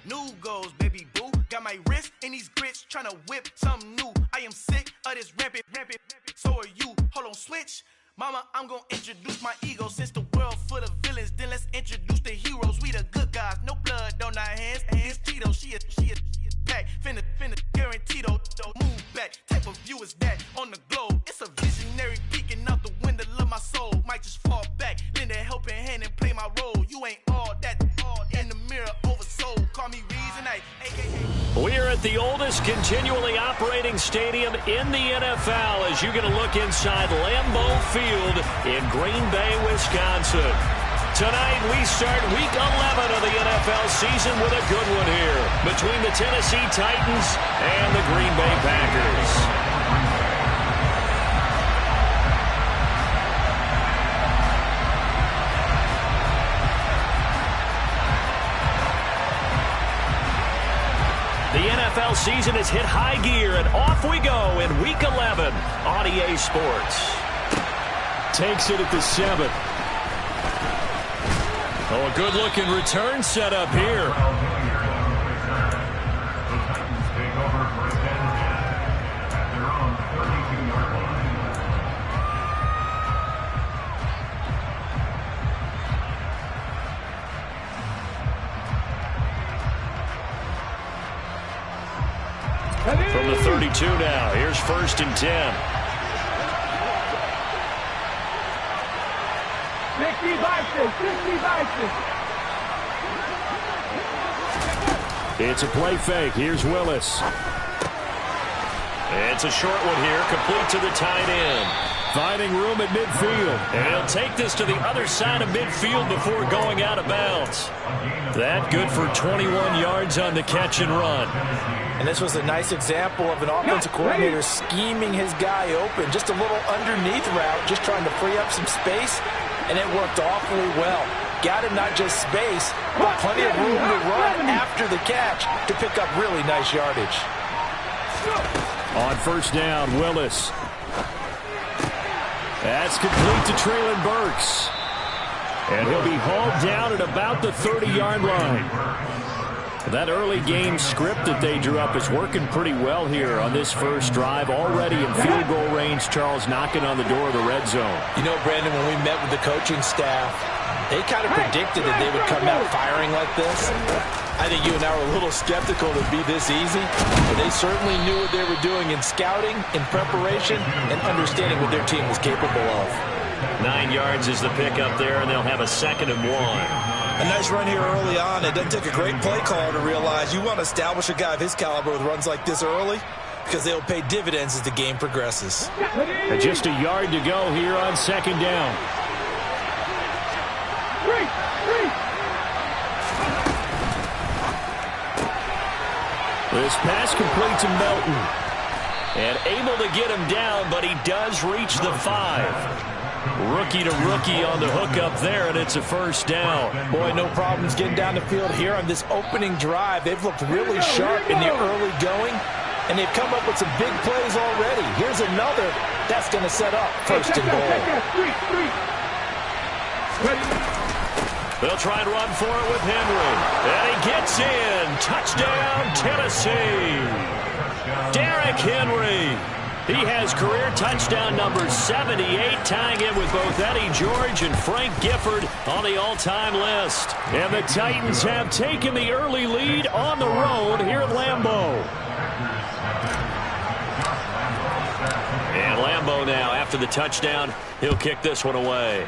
New goals, baby boo. Got my wrist in these grits, tryna whip something new. I am sick of this rampant. So are you. Hold on, switch. Mama, I'm gonna introduce my ego. Since the world full of villains, then let's introduce the heroes. We the good guys, no blood on our hands. It's Tito, she a pack. Finna guaranteed, move back. Type of view is that on the globe? It's a visionary peeking out the window of my soul. Might just fall back, lend a helping hand and play my role. You ain't all that in the mirror oversold. Call me Reason, aka. We're at the oldest continually operating stadium in the NFL as you get a look inside Lambeau Field in Green Bay, Wisconsin. Tonight, we start Week 11 of the NFL season with a good one here between the Tennessee Titans and the Green Bay Packers. The NFL season has hit high gear, and off we go in Week 11 on EA Sports. Takes it at the 7. Oh, a good-looking return setup here. From the 32 now, here's 1st and 10. 50-6. It's a play fake. Here's Willis. It's a short one here, complete to the tight end. Finding room at midfield. And he'll take this to the other side of midfield before going out of bounds. That good for 21 yards on the catch and run. And this was a nice example of an offensive coordinator scheming his guy open. Just a little underneath route, just trying to free up some space, and it worked awfully well. Got him not just space, but plenty of room to run after the catch to pick up really nice yardage. On 1st down, Willis. That's complete to Treylon Burks. And he'll be hauled down at about the 30-yard line. That early game script that they drew up is working pretty well here on this first drive. Already in field goal range, Charles knocking on the door of the red zone. You know, Brandon, when we met with the coaching staff, they kind of predicted that they would come out firing like this. I think you and I were a little skeptical it would be this easy, but they certainly knew what they were doing in scouting, in preparation, and understanding what their team was capable of. 9 yards is the pickup there, and they'll have a 2nd and 1. A nice run here early on. It doesn't take a great play caller to realize you want to establish a guy of his caliber with runs like this early because they'll pay dividends as the game progresses. And just a yard to go here on 2nd down. This pass complete to Melton. And able to get him down, but he does reach the 5. Rookie to rookie on the hookup there, and it's a 1st down. Boy, no problems getting down the field here on this opening drive. They've looked really sharp in the early going, and they've come up with some big plays already. Here's another that's going to set up 1st and goal. They'll try and run for it with Henry. And he gets in. Touchdown, Tennessee. Derrick Henry. He has career touchdown number 78, tying it with both Eddie George and Frank Gifford on the all-time list. And the Titans have taken the early lead on the road here at Lambeau. And Lambeau now, after the touchdown, he'll kick this one away.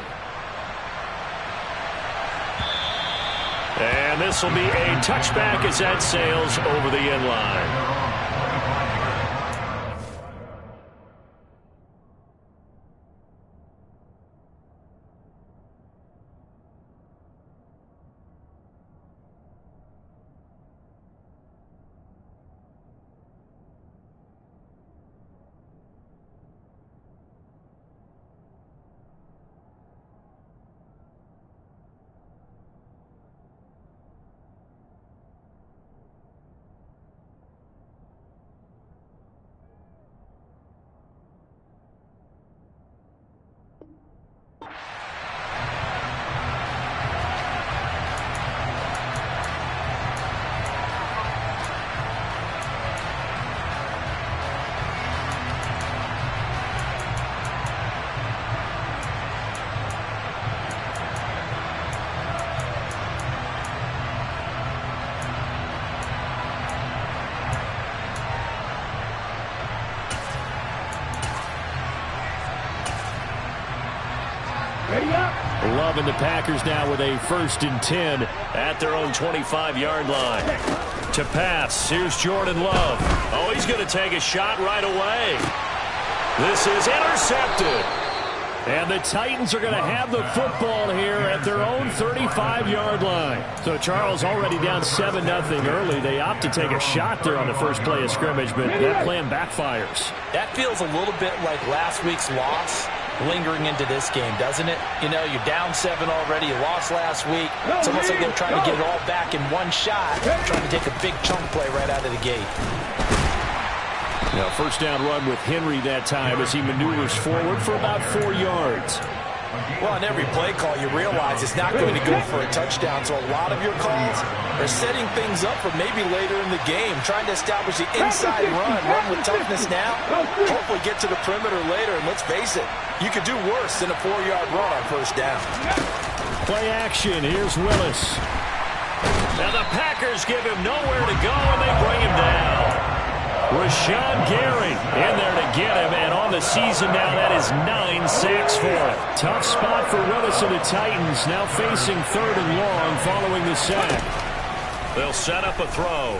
And this will be a touchback as that sails over the end line. Love and the Packers now with a 1st and 10 at their own 25-yard line. To pass, here's Jordan Love. Oh, he's going to take a shot right away. This is intercepted. And the Titans are going to have the football here at their own 35-yard line. So Charles already down 7-0 early. They opt to take a shot there on the first play of scrimmage, but that plan backfires. That feels a little bit like last week's loss lingering into this game, doesn't it? You know, you're down 7 already. You lost last week. It's almost like they're trying to get it all back in one shot, trying to take a big chunk play right out of the gate. Now, 1st down run with Henry that time as he maneuvers forward for about 4 yards. Well, on every play call, you realize it's not going to go for a touchdown, so a lot of your calls are setting things up for maybe later in the game, trying to establish the inside run with toughness now, hopefully get to the perimeter later, and let's face it, you could do worse than a 4-yard run on 1st down. Play action, here's Willis. Now the Packers give him nowhere to go, and they bring him down. Rashawn Gary in there to get him, and on the season now, that is 9 sacks for him. Tough spot for Willis and the Titans, now facing 3rd and long following the sack. They'll set up a throw.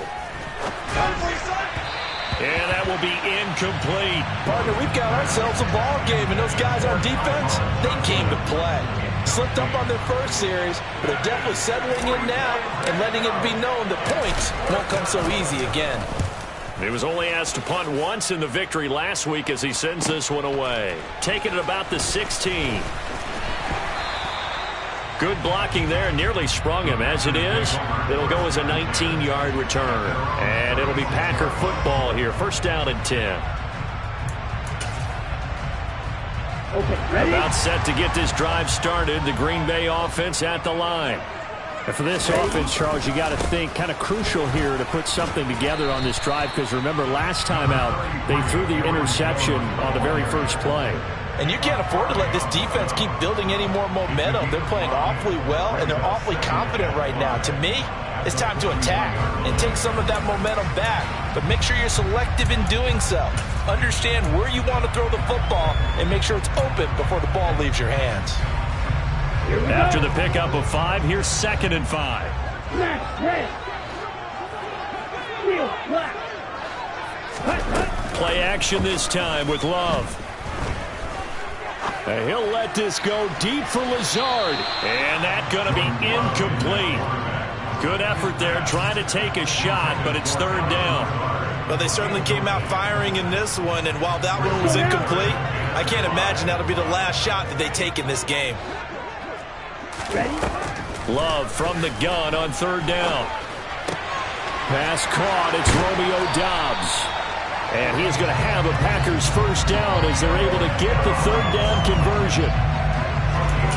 And that will be incomplete. Partner, we've got ourselves a ball game, and those guys on defense, they came to play. Slipped up on their first series, but they're definitely settling in now and letting it be known the points won't come so easy again. He was only asked to punt once in the victory last week as he sends this one away. Taking it about the 16. Good blocking there, nearly sprung him. As it is, it'll go as a 19-yard return. And it'll be Packer football here. 1st down and 10. About set to get this drive started. The Green Bay offense at the line. And for this offense, Charles, you got to think kind of crucial here to put something together on this drive, because remember last time out they threw the interception on the very first play. And you can't afford to let this defense keep building any more momentum. They're playing awfully well, and they're awfully confident right now. To me, it's time to attack and take some of that momentum back. But make sure you're selective in doing so. Understand where you want to throw the football and make sure it's open before the ball leaves your hands. After the pickup of 5, here's 2nd and 5. Play action this time with Love. And he'll let this go deep for Lazard. And that's going to be incomplete. Good effort there, trying to take a shot, but it's 3rd down. But they certainly came out firing in this one, and while that one was incomplete, I can't imagine that'll be the last shot that they take in this game. Love from the gun on 3rd down. Pass caught. It's Romeo Doubs. And he is going to have a Packers 1st down as they're able to get the 3rd down conversion.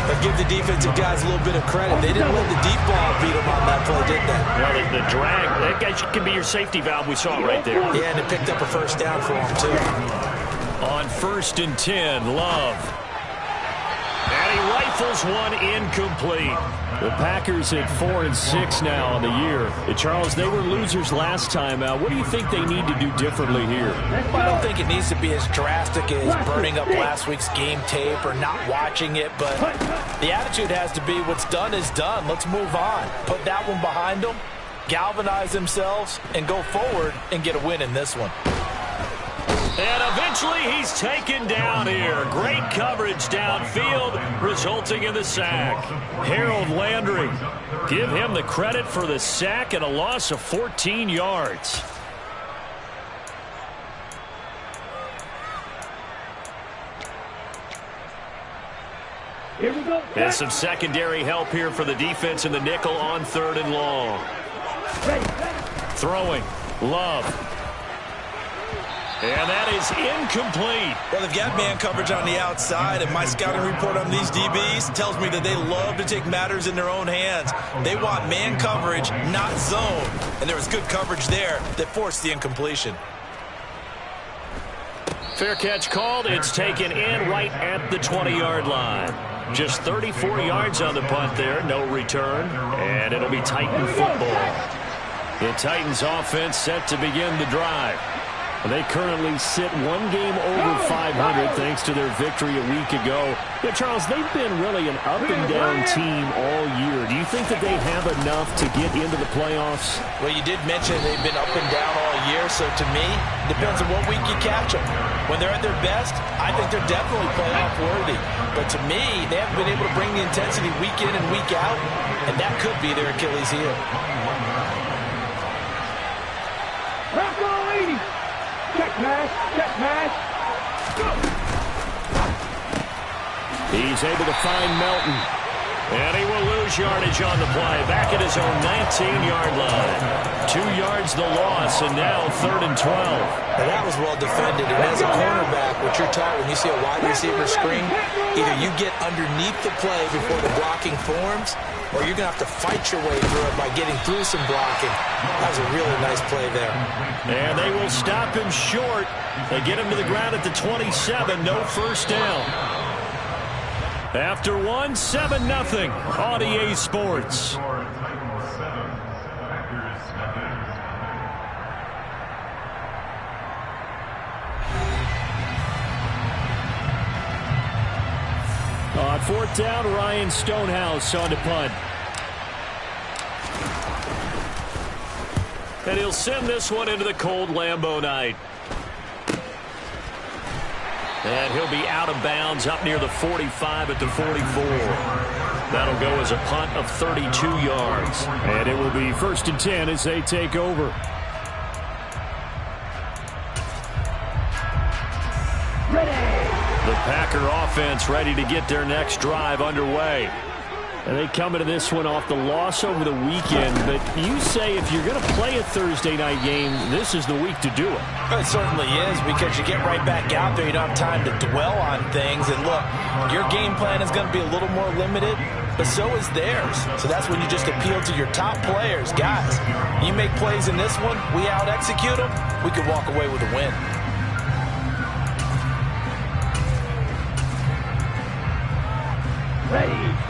But give the defensive guys a little bit of credit. They didn't let the deep ball beat them on that play, did they? Well, the drag, that guy can be your safety valve. We saw it right there. Yeah, and it picked up a 1st down for him, too. On 1st and 10, Love. And he rifles one incomplete. The Packers at 4 and 6 now on the year. And Charles, they were losers last time out. What do you think they need to do differently here? I don't think it needs to be as drastic as burning up last week's game tape or not watching it, but the attitude has to be what's done is done. Let's move on. Put that one behind them, galvanize themselves, and go forward and get a win in this one. And eventually he's taken down here. Great coverage downfield, resulting in the sack. Harold Landry, give him the credit for the sack and a loss of 14 yards. Here we go. And some secondary help here for the defense in the nickel on 3rd and long. Throwing, Love. And that is incomplete. Well, they've got man coverage on the outside, and my scouting report on these DBs tells me that they love to take matters in their own hands. They want man coverage, not zone. And there was good coverage there that forced the incompletion. Fair catch called. It's taken in right at the 20-yard line. Just 34 yards on the punt there. No return. And it'll be Titan football. The Titans offense set to begin the drive. They currently sit one game over 500 thanks to their victory a week ago. Yeah, Charles, they've been really an up-and-down team all year. Do you think that they have enough to get into the playoffs? Well, you did mention they've been up and down all year, so to me, it depends on what week you catch them. When they're at their best, I think they're definitely playoff worthy. But to me, they haven't been able to bring the intensity week in and week out, and that could be their Achilles heel. Check match. He's able to find Melton. And he will lose yardage on the play. Back at his own 19-yard line. 2 yards the loss, and now 3rd and 12. Now that was well defended. And as a cornerback, what you're taught when you see a wide receiver screen, either you get underneath the play before the blocking forms, or you're going to have to fight your way through it by getting through some blocking. That was a really nice play there. And they will stop him short. They get him to the ground at the 27. No first down. After one, 7-0 on EA Sports. On 4th down, Ryan Stonehouse on to punt. And he'll send this one into the cold Lambeau night. And he'll be out of bounds up near the 45 at the 44. That'll go as a punt of 32 yards. And it will be 1st and 10 as they take over. The Packer offense ready to get their next drive underway. And they come into this one off the loss over the weekend. But you say if you're going to play a Thursday night game, this is the week to do it. It certainly is, because you get right back out there. You don't have time to dwell on things. And look, your game plan is going to be a little more limited, but so is theirs. So that's when you just appeal to your top players. Guys, you make plays in this one, we out-execute them, we could walk away with a win.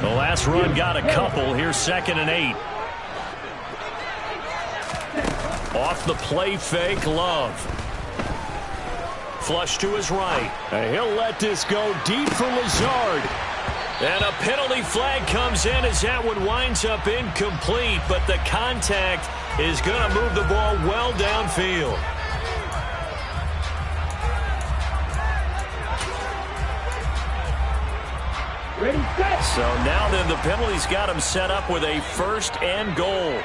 The last run got a couple. Here's 2nd and 8. Off the play fake, Love. Flush to his right. And he'll let this go deep for Lazard. And a penalty flag comes in as that one winds up incomplete. But the contact is going to move the ball well downfield. So now then the penalty's got him set up with a 1st and goal.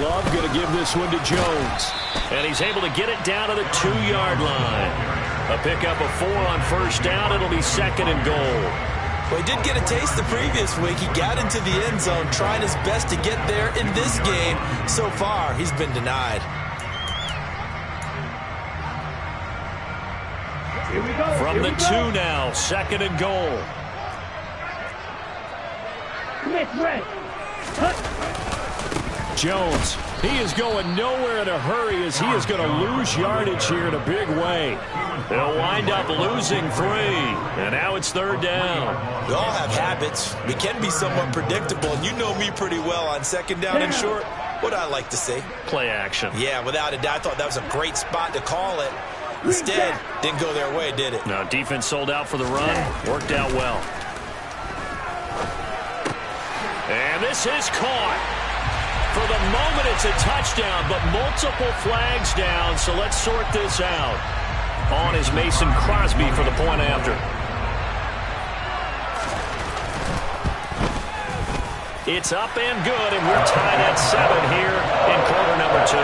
Love going to give this one to Jones. And he's able to get it down to the 2-yard line. A pickup of 4 on 1st down. It'll be 2nd and goal. Well, he did get a taste the previous week. He got into the end zone trying his best to get there in this game. So far, he's been denied. From the 2 now, 2nd and goal. Jones, he is going nowhere in a hurry as he is going to lose yardage here in a big way. They'll wind up losing 3, and now it's 3rd down. We all have habits. We can be somewhat predictable, and you know me pretty well on 2nd down and short. What I like to say? Play action. Yeah, without a doubt. I thought that was a great spot to call it. Instead, didn't go their way, did it? No, defense sold out for the run. Worked out well. And this is caught. For the moment, it's a touchdown, but multiple flags down, so let's sort this out. On is Mason Crosby for the point after. It's up and good, and we're tied at 7 here in quarter number 2.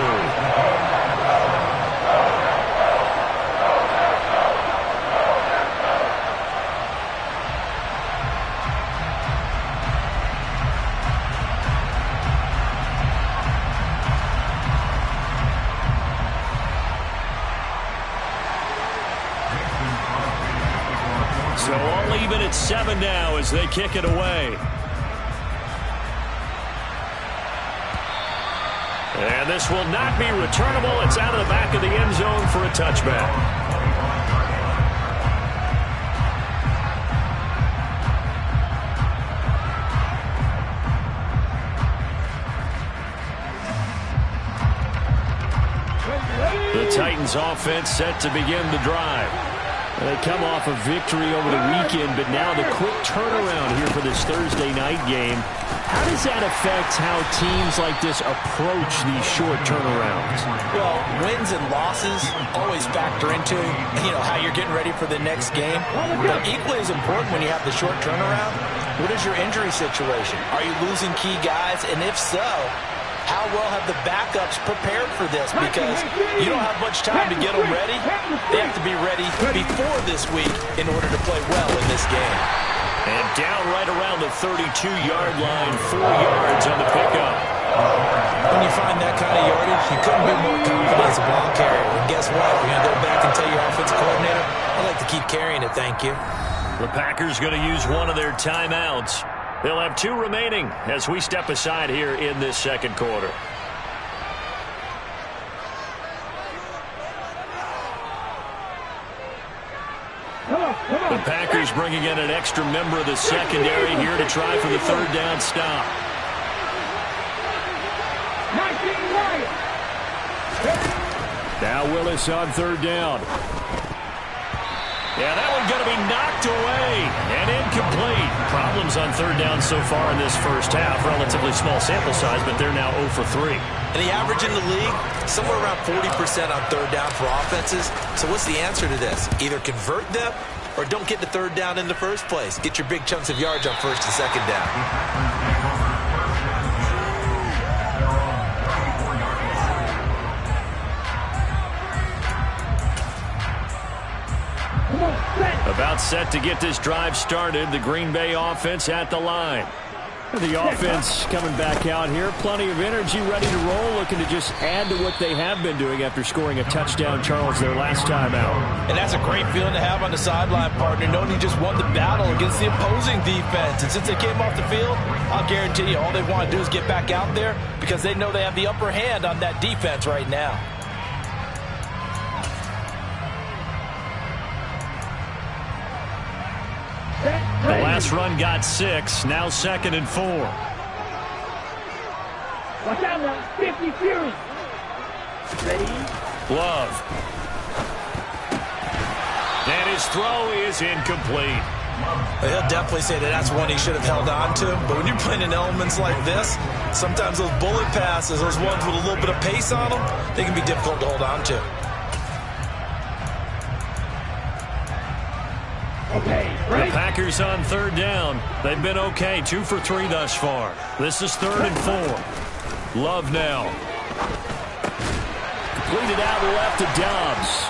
So all even at 7 now as they kick it away. And this will not be returnable. It's out of the back of the end zone for a touchback. Ready? Titans offense set to begin the drive. They come off a victory over the weekend, but now the quick turnaround here for this Thursday night game. How does that affect how teams like this approach these short turnarounds? Well, wins and losses always factor into, how you're getting ready for the next game. But equally as important when you have the short turnaround, what is your injury situation? Are you losing key guys? And if so, how well have the backups prepared for this? Because you don't have much time to get them ready. They have to be ready before this week in order to play well in this game. And down right around the 32-yard line, 4 yards on the pickup. When you find that kind of yardage, you couldn't be more confident as a ball carrier. And guess what? You're going to go back and tell your offensive coordinator, I'd like to keep carrying it, thank you. The Packers going to use one of their timeouts. They'll have 2 remaining as we step aside here in this second quarter. The Packers bringing in an extra member of the secondary here to try for the third down stop. Now Willis on third down. Yeah, that one's going to be knocked away and incomplete. Problems on third down so far in this first half. Relatively small sample size, but they're now 0 for 3. And the average in the league, somewhere around 40% on third down for offenses. So what's the answer to this? Either convert them or don't get the third down in the first place. Get your big chunks of yards on first and second down. About set to get this drive started. The Green Bay offense at the line. The offense coming back out here. Plenty of energy, ready to roll, looking to just add to what they have been doing after scoring a touchdown, Charles, their last time out. And that's a great feeling to have on the sideline, partner, knowing you just won the battle against the opposing defense. And since they came off the field, I'll guarantee you all they want to do is get back out there because they know they have the upper hand on that defense right now. The last run got 6, now 2nd and 4. Watch out now, 50 Fury. Ready? Love. And his throw is incomplete. He'll definitely say that that's one he should have held on to. But when you're playing in elements like this, sometimes those bullet passes, those ones with a little bit of pace on them, they can be difficult to hold on to. Okay, the Packers on third down. They've been okay, 2 for 3 thus far. This is 3rd and 4. Love now. Completed out left to Dobbs.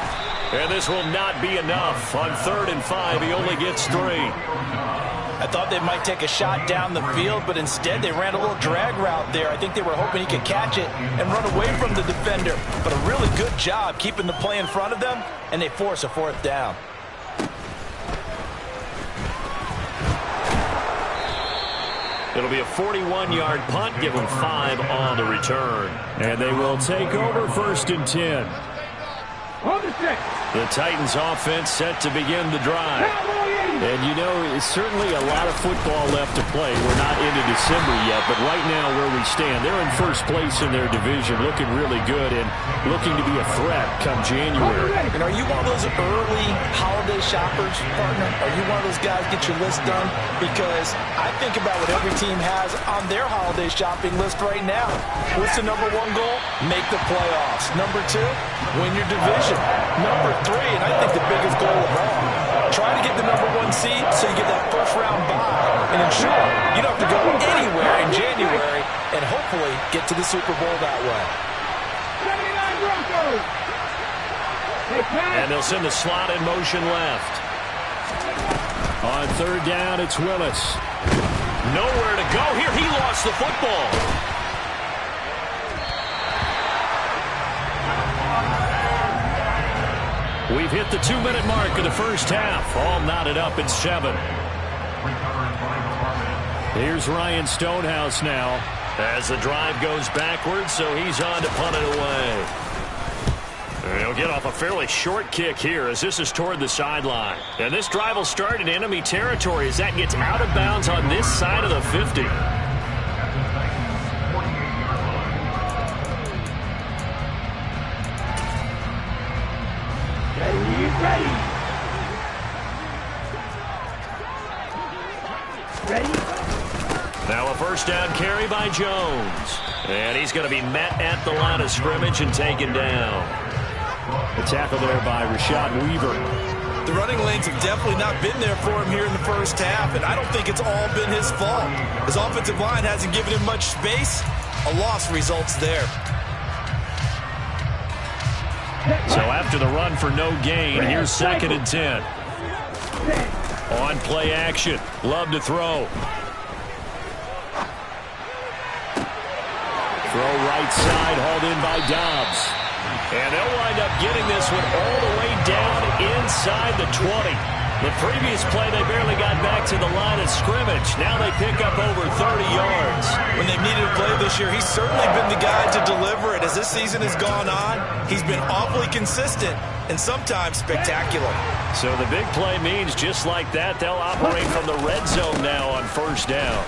And this will not be enough. On 3rd and 5, he only gets 3. I thought they might take a shot down the field, but instead they ran a little drag route there. I think they were hoping he could catch it and run away from the defender. But a really good job keeping the play in front of them, and they force a 4th down. It'll be a 41-yard punt, give them 5 on the return. And they will take over 1st and 10. On the 6. The Titans offense set to begin the drive. And you know, it's certainly a lot of football left to play. We're not into December yet, but right now where we stand, they're in first place in their division, looking really good and looking to be a threat come January. And are you one of those early holiday shoppers, partner? Are you one of those guys get your list done? Because I think about what every team has on their holiday shopping list right now. What's the number 1 goal? Make the playoffs. Number 2, win your division. Number 3, and I think the biggest goal of all, try to get the number 1 seed so you get that first-round bye and ensure you don't have to go anywhere in January and hopefully get to the Super Bowl that way. 79 Broncos. And they'll send the slot in motion left. On 3rd down, it's Willis. Nowhere to go here. He lost the football. We've hit the 2-minute mark of the first half. All knotted up at 7. Here's Ryan Stonehouse now as the drive goes backwards, so he's on to punt it away. He'll get off a fairly short kick here as this is toward the sideline. And this drive will start in enemy territory as that gets out of bounds on this side of the 50. Now a first down carry by Jones. And he's going to be met at the line of scrimmage and taken down. The tackle there by Rashad Weaver. The running lanes have definitely not been there for him here in the first half, and I don't think it's all been his fault. His offensive line hasn't given him much space. A loss results there. So after the run for no gain, here's 2nd and 10. On play action. Love to throw. Throw right side, hauled in by Dobbs. And they'll wind up getting this one all the way down inside the 20. The previous play, they barely got back to the line of scrimmage. Now they pick up over 30 yards. When they've needed a play this year, he's certainly been the guy to deliver it. As this season has gone on, he's been awfully consistent and sometimes spectacular. So the big play means just like that, they'll operate from the red zone now on first down.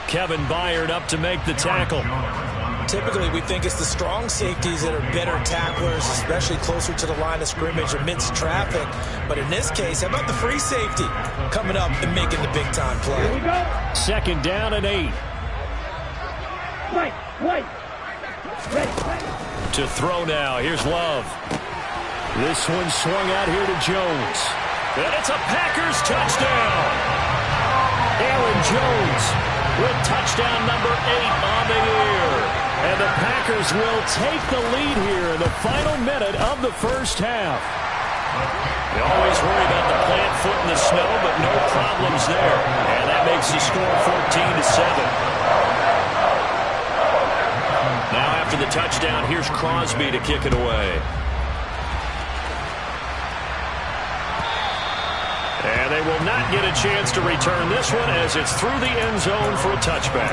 Kevin Byard up to make the tackle. Typically, we think it's the strong safeties that are better tacklers, especially closer to the line of scrimmage amidst traffic. But in this case, how about the free safety coming up and making the big-time play? 2nd down and 8. To throw now. Here's Love. This one swung out here to Jones. And it's a Packers touchdown. Aaron Jones with touchdown number 8 on the year. And the Packers will take the lead here in the final minute of the first half. You always worry about the plant foot in the snow, but no problems there. And that makes the score 14-7. Now after the touchdown, here's Crosby to kick it away. And they will not get a chance to return this one as it's through the end zone for a touchback.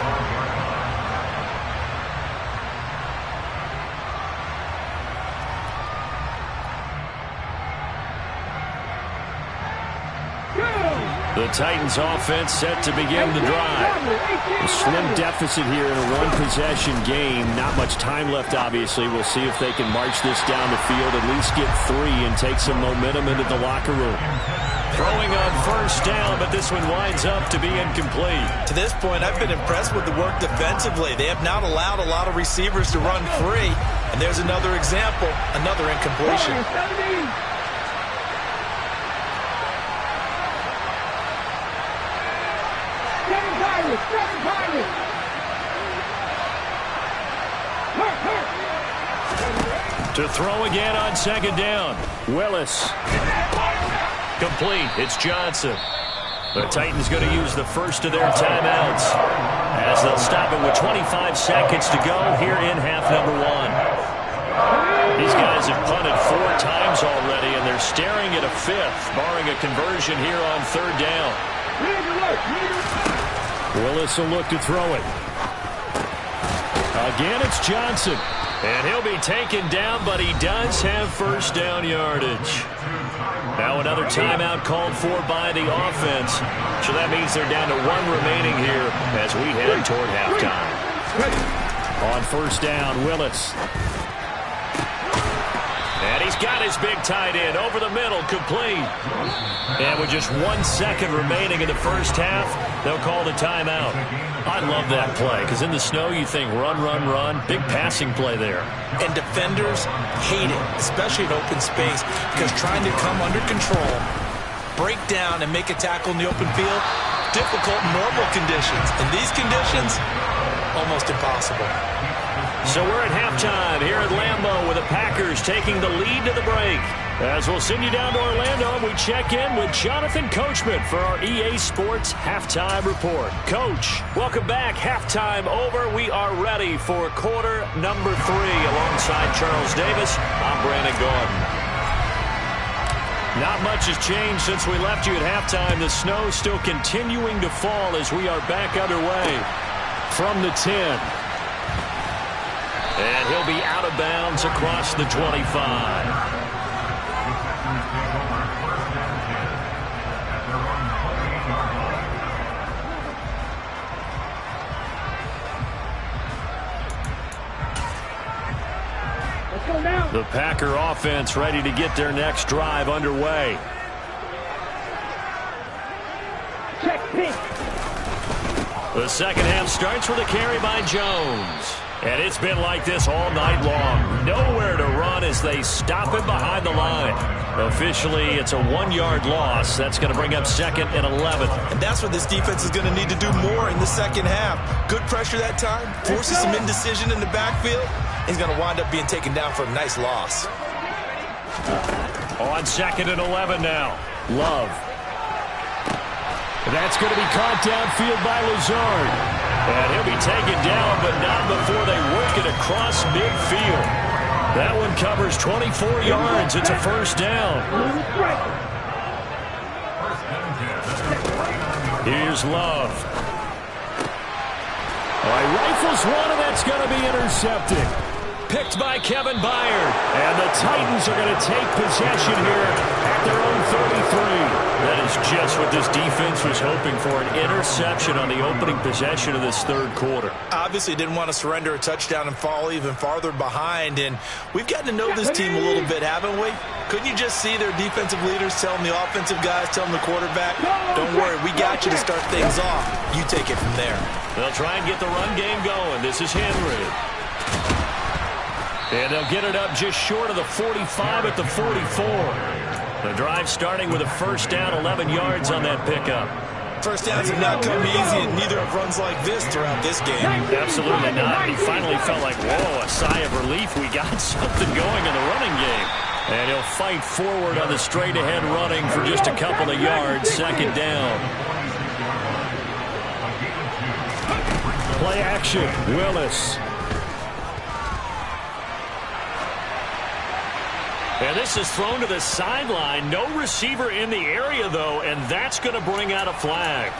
The Titans offense set to begin the drive. A slim deficit here in a one-possession game. Not much time left, obviously. We'll see if they can march this down the field, at least get 3 and take some momentum into the locker room. Throwing on first down, but this one winds up to be incomplete. To this point, I've been impressed with the work defensively. They have not allowed a lot of receivers to run free. And there's another example, another incompletion. To throw again on 2nd down. Willis. Complete. It's Johnson. The Titans going to use the first of their timeouts as they'll stop it with 25 seconds to go here in half number 1. These guys have punted 4 times already, and they're staring at a 5th, barring a conversion here on 3rd down. Willis will look to throw it. Again, it's Johnson. And he'll be taken down, but he does have first down yardage. Now another timeout called for by the offense. So that means they're down to 1 remaining here as we head toward halftime. On first down, Willis. And he's got his big tight end over the middle, complete. And with just 1 second remaining in the first half, they'll call the timeout. I love that play, because in the snow you think run, run, run. Big passing play there. And defenders hate it, especially in open space, because trying to come under control, break down, and make a tackle in the open field, difficult in normal conditions. In these conditions, almost impossible. So we're at halftime here at Lambeau with the Packers taking the lead to the break. As we'll send you down to Orlando, and we check in with Jonathan Coachman for our EA Sports Halftime Report. Coach, welcome back. Halftime over. We are ready for quarter number 3. Alongside Charles Davis, I'm Brandon Gordon. Not much has changed since we left you at halftime. The snow still continuing to fall as we are back underway from the 10. And he'll be out of bounds across the 25. The Packer offense ready to get their next drive underway. Check pink. The second half starts with a carry by Jones. And it's been like this all night long. Nowhere to run as they stop him behind the line. Officially, it's a 1-yard loss. That's going to bring up 2nd and 11. And that's what this defense is going to need to do more in the second half. Good pressure that time. Forces some indecision in the backfield. He's going to wind up being taken down for a nice loss. On 2nd and 11 now. Love. That's going to be caught downfield by Lazard. And he'll be taken down, but not before they work it across midfield. That one covers 24 yards. It's a first down. Here's Love. Rifles one, and that's going to be intercepted. Picked by Kevin Byard. And the Titans are going to take possession here at their own 33. That is just what this defense was hoping for, an interception on the opening possession of this third quarter. Obviously didn't want to surrender a touchdown and fall even farther behind, and we've gotten to know this team a little bit, haven't we? Couldn't you just see their defensive leaders telling the offensive guys, telling the quarterback, don't worry, we got you to start things off. You take it from there. They'll try and get the run game going. This is Henry. And they'll get it up just short of the 45 at the 44. The drive starting with a first down, 11 yards on that pickup. First downs have not come easy, and neither have runs like this throughout this game. Absolutely not. He finally felt like, whoa, a sigh of relief. We got something going in the running game. And he'll fight forward on the straight-ahead running for just a couple of yards. Second down. Play action. Willis. And this is thrown to the sideline. No receiver in the area, though, and that's going to bring out a flag.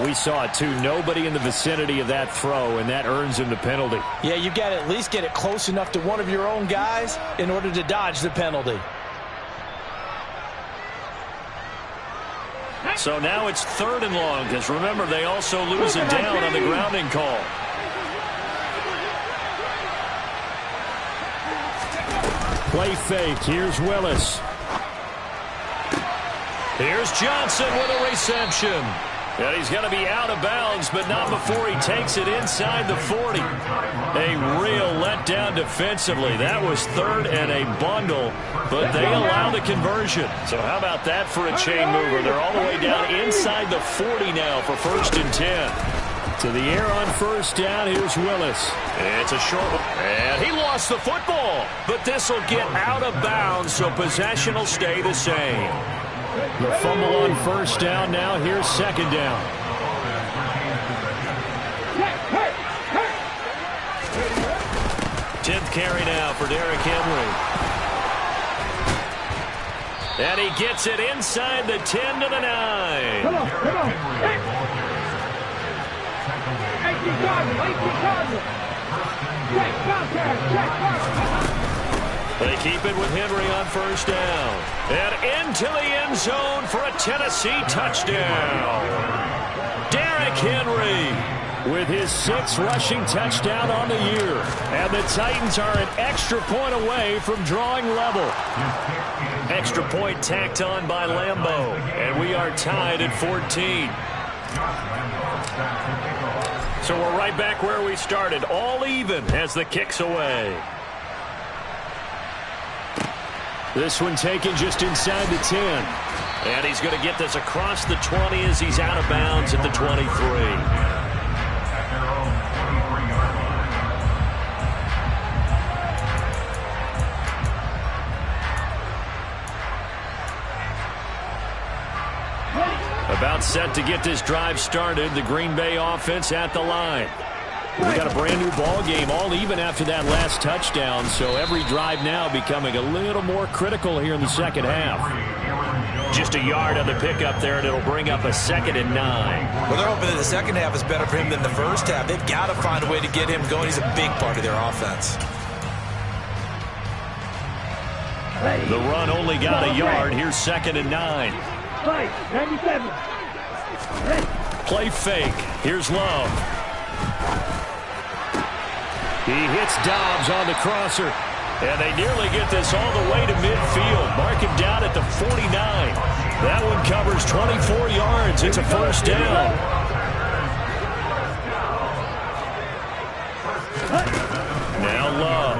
We saw it, too. Nobody in the vicinity of that throw, and that earns him the penalty. Yeah, you got to at least get it close enough to one of your own guys in order to dodge the penalty. So now it's 3rd and long, because remember, they also lose it down on the grounding call. Play fake. Here's Willis. Here's Johnson with a reception. And he's going to be out of bounds, but not before he takes it inside the 40. A real letdown defensively. That was 3rd and a bundle, but they allow the conversion. So how about that for a chain mover? They're all the way down inside the 40 now for 1st and 10. To the air on first down, here's Willis. It's a short one. And he lost the football. But this will get out of bounds, so possession will stay the same. The fumble on first down now. Here's second down. Tenth carry now for Derrick Henry. And he gets it inside the 10 to the 9. Come on, come on. They keep it with Henry on first down. And into the end zone for a Tennessee touchdown. Derrick Henry with his 6th rushing touchdown on the year. And the Titans are an extra point away from drawing level. Extra point tacked on by Lambeau. And we are tied at 14. So we're right back where we started, all even as the kick's away. This one taken just inside the 10. And he's going to get this across the 20 as he's out of bounds at the 23. About set to get this drive started. The Green Bay offense at the line. We got a brand new ball game, all even after that last touchdown. So every drive now becoming a little more critical here in the second half. Just a yard on the pickup there, and it'll bring up a 2nd and 9. Well, they're hoping that the second half is better for him than the first half. They've got to find a way to get him going. He's a big part of their offense. The run only got a yard. Here's 2nd and 9. 97. Play fake. Here's Love. He hits Dobbs on the crosser. And they nearly get this all the way to midfield. Mark him down at the 49. That one covers 24 yards. It's a first down. Now Love.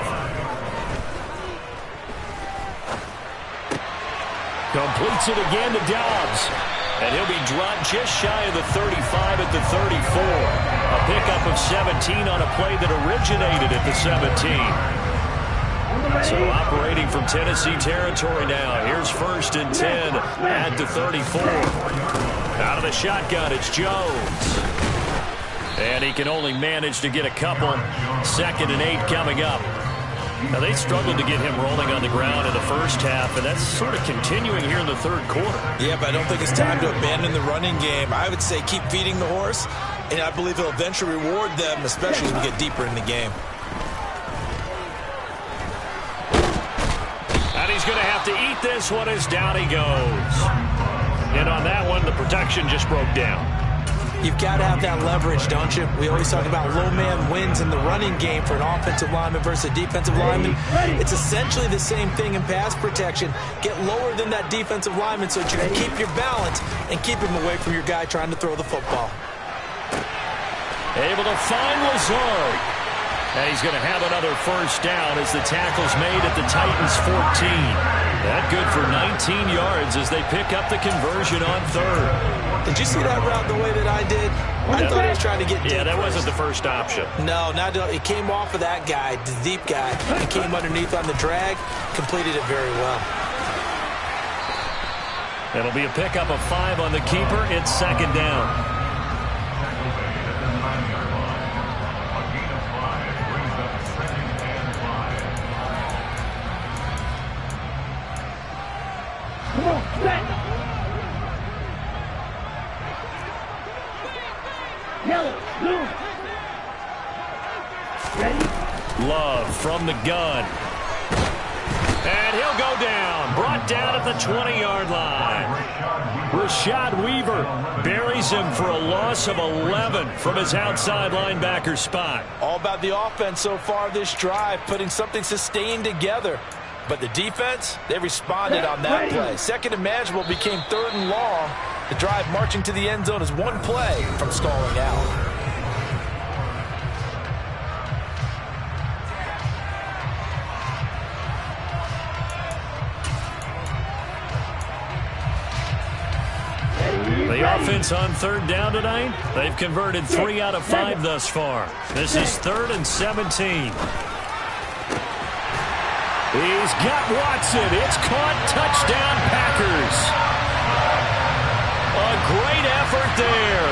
Completes it again to Dobbs. And he'll be dropped just shy of the 35 at the 34. A pickup of 17 on a play that originated at the 17. So operating from Tennessee territory now. Here's 1st and 10 at the 34. Out of the shotgun, it's Jones. And he can only manage to get a couple. 2nd and 8 coming up. Now, they struggled to get him rolling on the ground in the first half, and that's sort of continuing here in the 3rd quarter. Yeah, but I don't think it's time to abandon the running game. I would say keep feeding the horse, and I believe he'll eventually reward them, especially as we get deeper in the game. And he's going to have to eat this one as down he goes. And on that one, the protection just broke down. You've got to have that leverage, don't you? We always talk about low man wins in the running game for an offensive lineman versus a defensive lineman. It's essentially the same thing in pass protection. Get lower than that defensive lineman so that you can keep your balance and keep him away from your guy trying to throw the football. Able to find Lazard. And he's going to have another first down as the tackle's made at the Titans' 14. That good for 19 yards as they pick up the conversion on 3rd. Did you see that route the way that I did? I thought he was trying to get deep. Yeah, that wasn't the first option. No, it came off of that guy, the deep guy. It came underneath on the drag, completed it very well. It'll be a pickup of 5 on the keeper. It's 2nd down. Come on, set. Yellow, blue. Ready? Love from the gun. And he'll go down. Brought down at the 20-yard line. Rashad Weaver buries him for a loss of 11 from his outside linebacker spot. All about the offense so far this drive, putting something sustained together. But the defense, they responded on that play. 2nd and manageable became 3rd and long. The drive marching to the end zone is one play from stalling out. The offense on 3rd down tonight, they've converted 3 out of 5 thus far. This is 3rd and 17. He's got Watson. It's caught. Touchdown, Packers. A great effort there.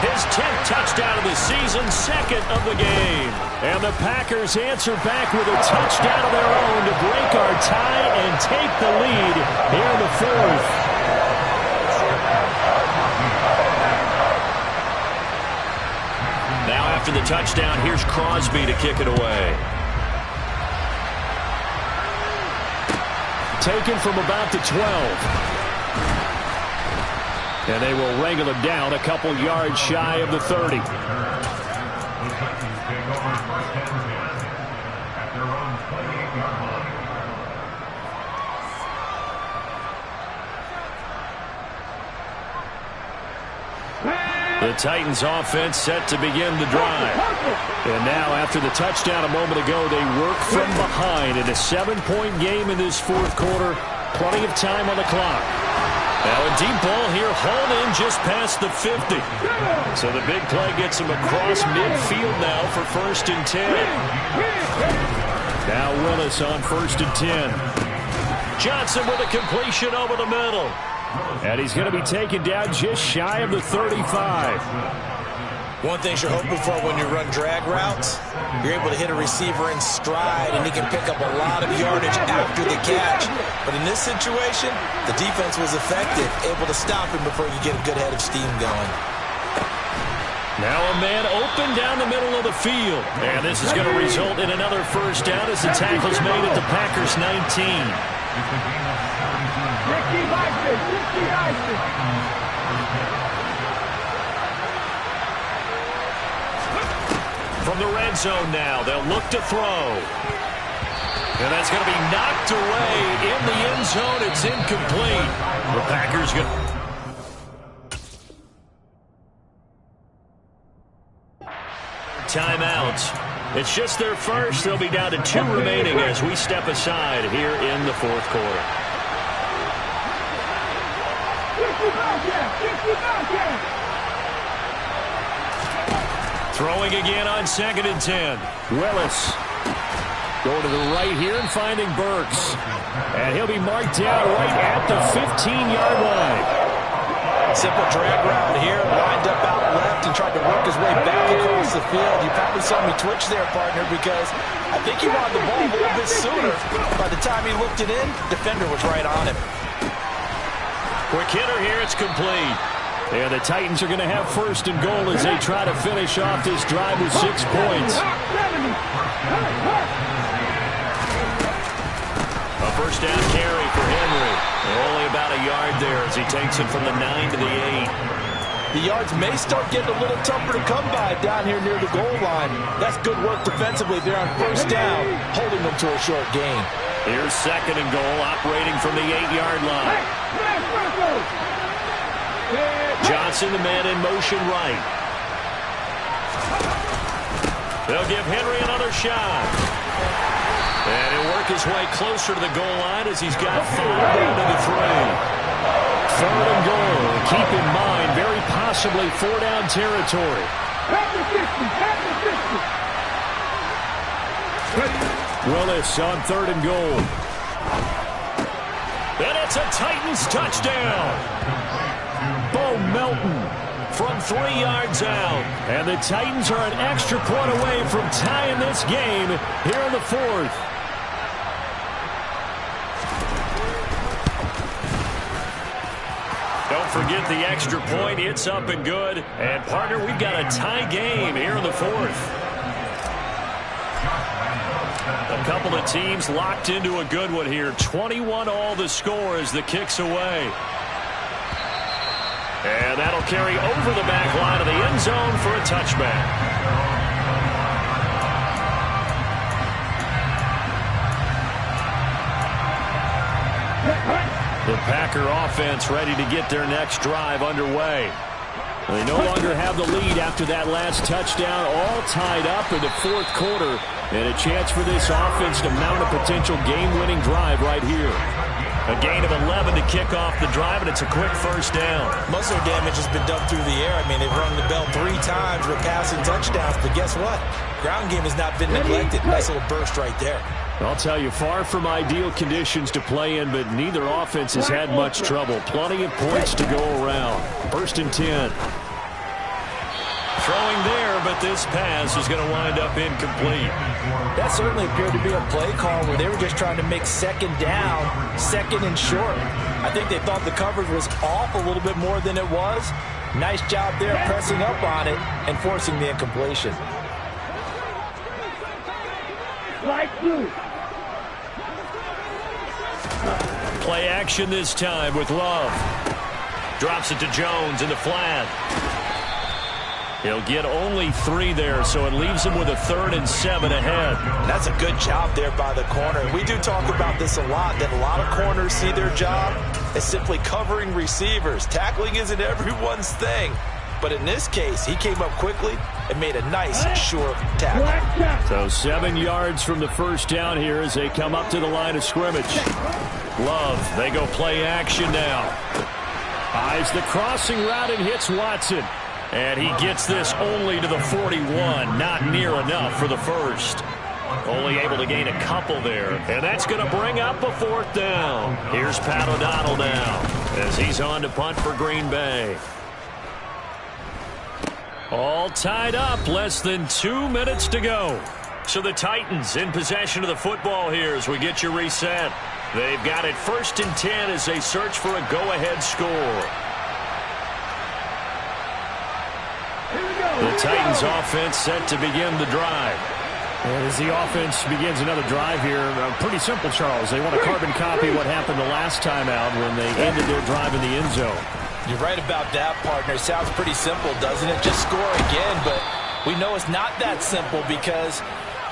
His 10th touchdown of the season, 2nd of the game. And the Packers answer back with a touchdown of their own to break our tie and take the lead here in the 4th. Now after the touchdown, here's Crosby to kick it away. Taken from about the 12. And they will wrangle him down a couple yards shy of the 30. The Titans offense set to begin the drive. And now after the touchdown a moment ago, they work from behind in a 7-point game in this 4th quarter. Plenty of time on the clock. Now a deep ball here, hauled in just past the 50. So the big play gets him across midfield now for 1st and 10. Now Willis on 1st and 10. Johnson with a completion over the middle. And he's going to be taken down just shy of the 35. One thing you're hoping for when you run drag routes, you're able to hit a receiver in stride, and he can pick up a lot of yardage after the catch. But in this situation, the defense was effective, able to stop him before you get a good head of steam going. Now a man open down the middle of the field. And this is going to result in another first down as the tackle's made at the Packers' 19. From the red zone now, they'll look to throw. And that's going to be knocked away in the end zone. It's incomplete. The Packers timeout. It's just their first. They'll be down to 2 remaining as we step aside here in the fourth quarter. Throwing again on 2nd and 10. Willis going to the right here and finding Burks. And he'll be marked down right at the 15-yard line. Simple drag route here, lined up out left and tried to work his way back across the field. You probably saw me twitch there, partner, because I think he wanted the ball a little bit sooner. By the time he looked it in, defender was right on him. Quick hitter here, it's complete. And the Titans are going to have 1st and goal as they try to finish off this drive with 6 points. A first down carry for Henry. Only about a yard there as he takes it from the 9 to the 8. The yards may start getting a little tougher to come by down here near the goal line. That's good work defensively there on 1st down, holding them to a short gain. Here's 2nd and goal, operating from the 8-yard line. Johnson, the man in motion right. They'll give Henry another shot. And he'll work his way closer to the goal line as he's got 5 down to the 3. 3rd and goal. Keep in mind, very possibly 4-down territory. Willis on 3rd and goal. And it's a Titans touchdown. Bo Melton from 3 yards out. And the Titans are an extra point away from tying this game here in the 4th. Don't forget the extra point. It's up and good. And, partner, we've got a tie game here in the 4th. A couple of teams locked into a good one here. 21 all the score as the kick's away. And that'll carry over the back line of the end zone for a touchback. The Packer offense ready to get their next drive underway. They no longer have the lead after that last touchdown, all tied up in the 4th quarter. And a chance for this offense to mount a potential game-winning drive right here. A gain of 11 to kick off the drive, and it's a quick first down. Muscle damage has been done through the air. I mean, they've rung the bell 3 times with passing touchdowns, but guess what? Ground game has not been neglected. Nice little burst right there. I'll tell you, far from ideal conditions to play in, but neither offense has had much trouble. Plenty of points to go around. 1st and 10. Throwing there, but this pass is going to wind up incomplete. That certainly appeared to be a play call where they were just trying to make 2nd down, 2nd and short. I think they thought the coverage was off a little bit more than it was. Nice job there pressing up on it and forcing the incompletion. Play action this time with Love. Drops it to Jones in the flat. He'll get only 3 there, so it leaves him with a 3rd and 7 ahead. That's a good job there by the corner. We do talk about this a lot, that a lot of corners see their job as simply covering receivers. Tackling isn't everyone's thing. But in this case, he came up quickly and made a nice, sure tackle. So 7 yards from the first down here as they come up to the line of scrimmage. Love, they go play action now. Eyes the crossing route and hits Watson. And he gets this only to the 41. Not near enough for the first. Only able to gain a couple there. And that's going to bring up a 4th down. Here's Pat O'Donnell now as he's on to punt for Green Bay. All tied up. Less than 2 minutes to go. So the Titans in possession of the football here as we get you reset. They've got it 1st and 10 as they search for a go-ahead score. The Titans offense set to begin the drive. And as the offense begins another drive here, pretty simple, Charles. They want to carbon copy what happened the last time out when they ended their drive in the end zone. You're right about that, partner. Sounds pretty simple, doesn't it? Just score again, but we know it's not that simple because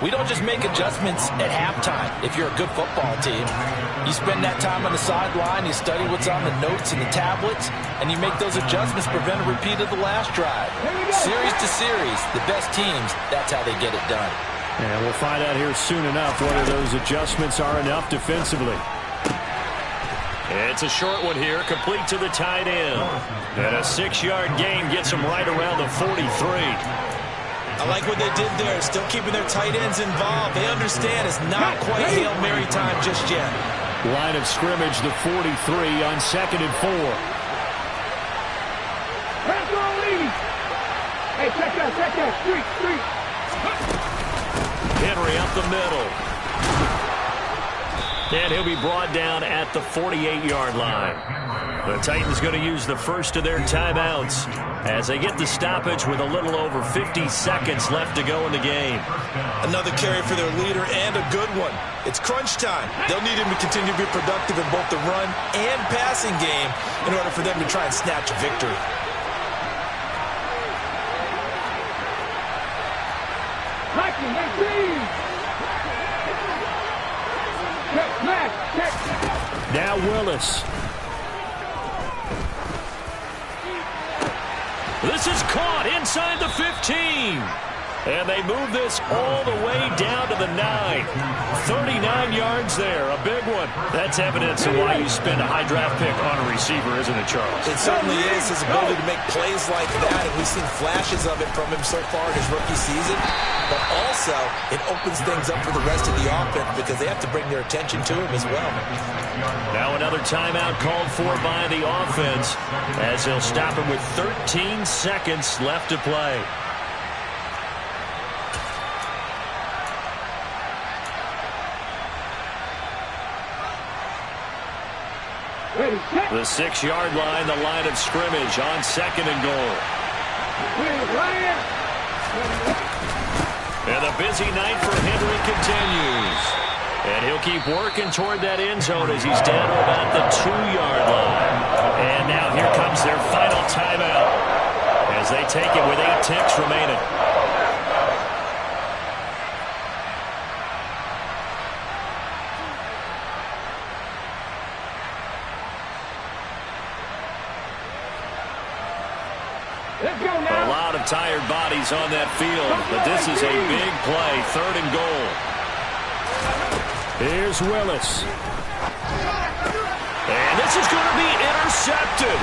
we don't just make adjustments at halftime if you're a good football team. You spend that time on the sideline, you study what's on the notes and the tablets, and you make those adjustments to prevent a repeat of the last drive. Series to series, the best teams, that's how they get it done. And we'll find out here soon enough whether those adjustments are enough defensively. It's a short one here, complete to the tight end. And a 6-yard gain gets them right around the 43. I like what they did there, still keeping their tight ends involved. They understand it's not quite Hail Mary time just yet. Line of scrimmage, the 43 on 2nd and 4. Hey, check that, street. Henry up the middle. And he'll be brought down at the 48-yard line. The Titans going to use the first of their timeouts as they get the stoppage with a little over 50 seconds left to go in the game. Another carry for their leader and a good one. It's crunch time. They'll need him to continue to be productive in both the run and passing game in order for them to try and snatch a victory. Now Willis. This is caught inside the 15. And they move this all the way down to the 9. 39 yards there, a big one. That's evidence of why you spend a high draft pick on a receiver, isn't it, Charles? It certainly is, his ability to make plays like that, and we've seen flashes of it from him so far in his rookie season. But also, it opens things up for the rest of the offense because they have to bring their attention to him as well. Now another timeout called for by the offense as they'll stop him with 13 seconds left to play. The 6-yard line, the line of scrimmage on 2nd and goal. And the busy night for Henry continues. And he'll keep working toward that end zone as he's down to about the 2-yard line. And now here comes their final timeout as they take it with 8 ticks remaining. A lot of tired bodies on that field, but this is a big play, 3rd and goal. Here's Willis. And this is going to be intercepted.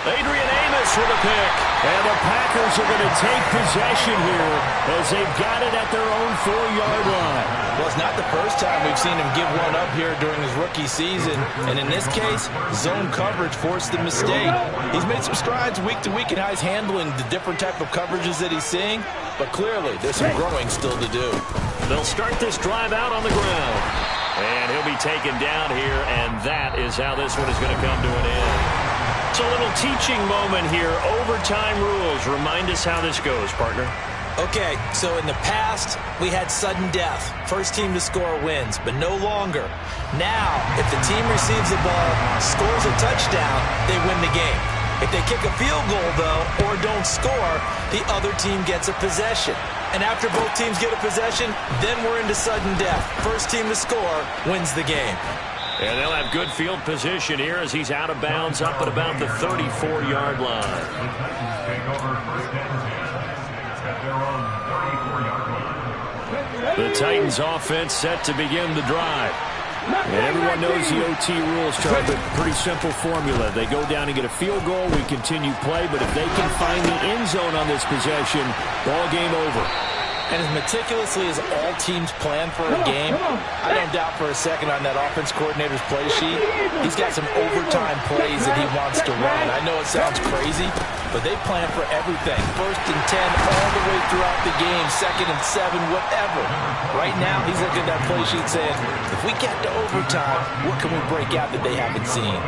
Adrian Amos with a pick. And the Packers are going to take possession here as they've got it at their own 4-yard line. Well, it's not the first time we've seen him give one up here during his rookie season. And in this case, zone coverage forced the mistake. He's made some strides week to week in how he's handling the different type of coverages that he's seeing. But clearly, there's some growing still to do. They'll start this drive out on the ground. And he'll be taken down here, and that is how this one is going to come to an end. It's a little teaching moment here. Overtime rules. Remind us how this goes, partner. Okay, so in the past, we had sudden death. First team to score wins, but no longer. Now, if the team receives the ball, scores a touchdown, they win the game. If they kick a field goal, though, or don't score, the other team gets a possession. And after both teams get a possession, then we're into sudden death. First team to score wins the game. And they'll have good field position here as he's out of bounds up at about the 34-yard line. The Titans offense set to begin the drive. And everyone knows the OT rules, Charlie, but pretty simple formula. They go down and get a field goal, we continue play, but if they can find the end zone on this possession, ball game over. And as meticulously as all teams plan for a game, I don't doubt for a second on that offense coordinator's play sheet, he's got some overtime plays that he wants to run. I know it sounds crazy, but they plan for everything. 1st and 10 all the way throughout the game, 2nd and 7, whatever. Right now, he's looking at that play sheet saying, if we get to overtime, what can we break out that they haven't seen?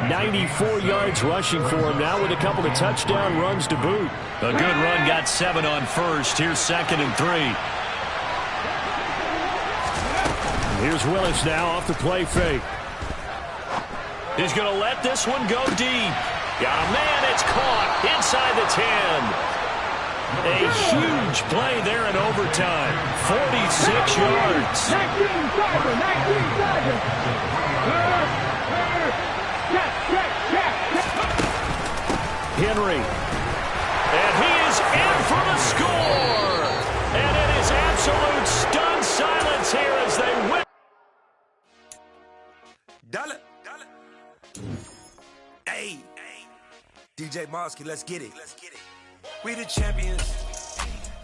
94 yards rushing for him now with a couple of touchdown runs to boot. A good run, got 7 on first. Here's 2nd and 3. Here's Willis now off the play fake. He's going to let this one go deep. Got a man, it's caught inside the 10. A huge play there in overtime. 46 yards. 19 Dodgers. Henry. And he is in for the score. And it is absolute stunned silence here as they win. Dollar. Hey. DJ Mosky, let's get it. We the champions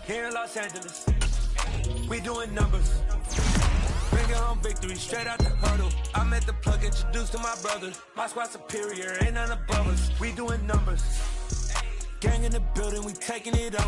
here in Los Angeles. We doing numbers. Bring it home victory straight out the huddle. I'm at the plug, introduced to my brother. My squad superior, ain't none above us. We doing numbers. Gang in the building, we taking it over.